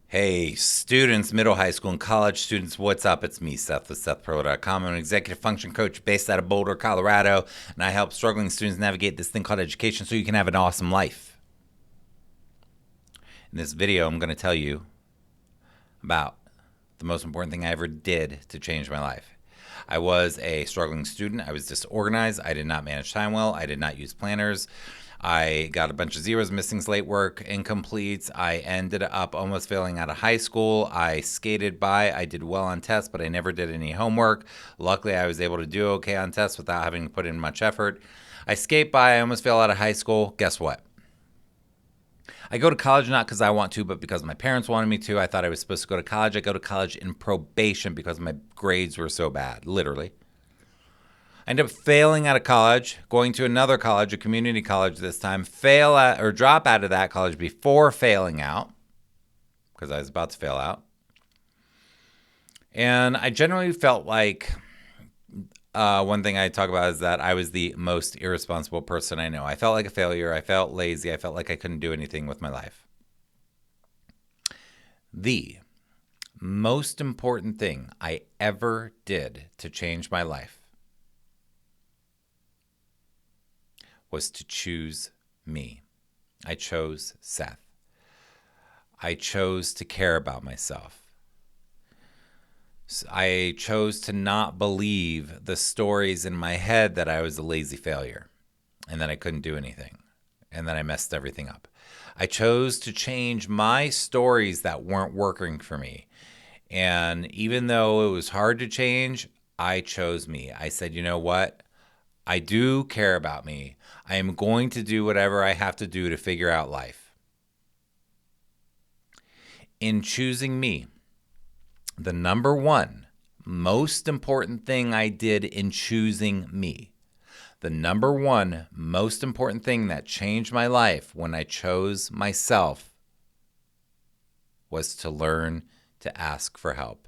Hey, students, middle, high school, and college students, what's up? It's me, Seth with SethPerler.com. I'm an executive function coach based out of Boulder, Colorado, and I help struggling students navigate this thing called education so you can have an awesome life. In this video, I'm going to tell you about the most important thing I ever did to change my life. I was a struggling student. I was disorganized. I did not manage time well. I did not use planners. I got a bunch of zeros, missings, late work, incompletes. I ended up almost failing out of high school. I skated by. I did well on tests, but I never did any homework. Luckily, I was able to do okay on tests without having to put in much effort. I skate by. I almost fell out of high school. Guess what? I go to college not because I want to, but because my parents wanted me to. I thought I was supposed to go to college. I go to college in probation because my grades were so bad, literally. I ended up failing out of college, going to another college, a community college this time, drop out of that college before failing out because I was about to fail out. And I generally felt like one thing I talk about is that I was the most irresponsible person I know. I felt like a failure. I felt lazy. I felt like I couldn't do anything with my life. The most important thing I ever did to change my life was to choose me. I chose Seth. I chose to care about myself. I chose to not believe the stories in my head that I was a lazy failure and that I couldn't do anything and that I messed everything up. I chose to change my stories that weren't working for me. And even though it was hard to change, I chose me. I said, you know what? I do care about me. I am going to do whatever I have to do to figure out life. In choosing me, the number one most important thing I did in choosing me, the number one most important thing that changed my life when I chose myself was to learn to ask for help.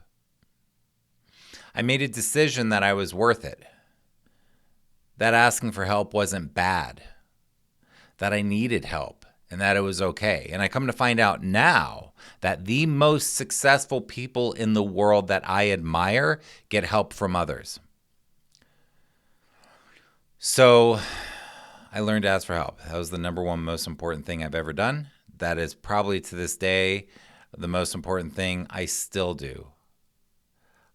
I made a decision that I was worth it, that asking for help wasn't bad, that I needed help, and that it was okay. And I come to find out now that the most successful people in the world that I admire get help from others. So I learned to ask for help. That was the number one most important thing I've ever done. That is probably to this day the most important thing I still do.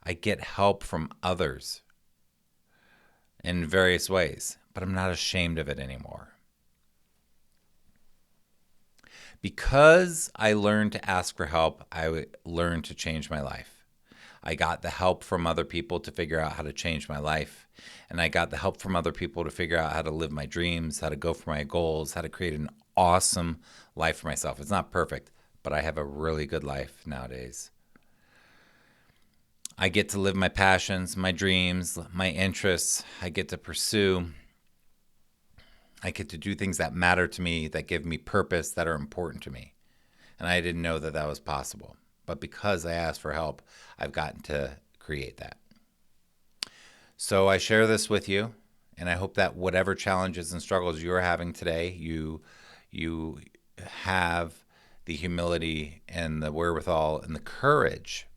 I get help from others in various ways, but I'm not ashamed of it anymore. Because I learned to ask for help, I learned to change my life. I got the help from other people to figure out how to change my life. And I got the help from other people to figure out how to live my dreams, how to go for my goals, how to create an awesome life for myself. It's not perfect, but I have a really good life nowadays. I get to live my passions, my dreams, my interests. I get to pursue. I get to do things that matter to me, that give me purpose, that are important to me. And I didn't know that that was possible. But because I asked for help, I've gotten to create that. So I share this with you, and I hope that whatever challenges and struggles you're having today, you have the humility and the wherewithal and the courage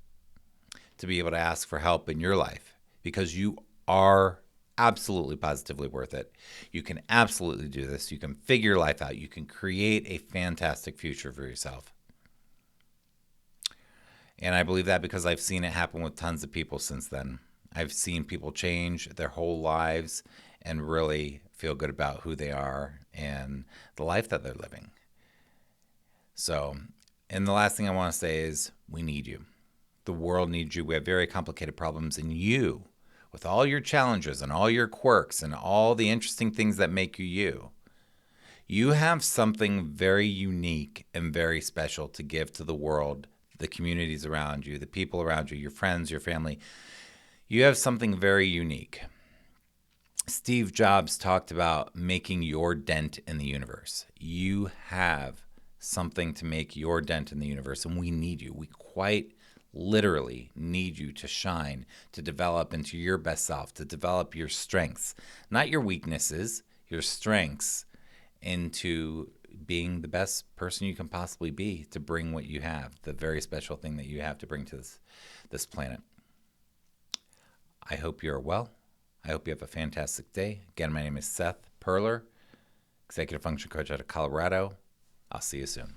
to be able to ask for help in your life, because you are absolutely positively worth it. You can absolutely do this. You can figure your life out. You can create a fantastic future for yourself. And I believe that because I've seen it happen with tons of people since then. I've seen people change their whole lives and really feel good about who they are and the life that they're living. So, and the last thing I want to say is we need you. The world needs you. We have very complicated problems, and you, with all your challenges and all your quirks and all the interesting things that make you you, you have something very unique and very special to give to the world, the communities around you, the people around you, your friends, your family. You have something very unique. Steve Jobs talked about making your dent in the universe. You have something to make your dent in the universe, and we need you. We quite literally need you to shine, to develop into your best self, to develop your strengths, not your weaknesses, your strengths, into being the best person you can possibly be to bring what you have, the very special thing that you have to bring to this planet. I hope you're well. I hope you have a fantastic day. Again, my name is Seth Perler, Executive Function Coach out of Colorado. I'll see you soon.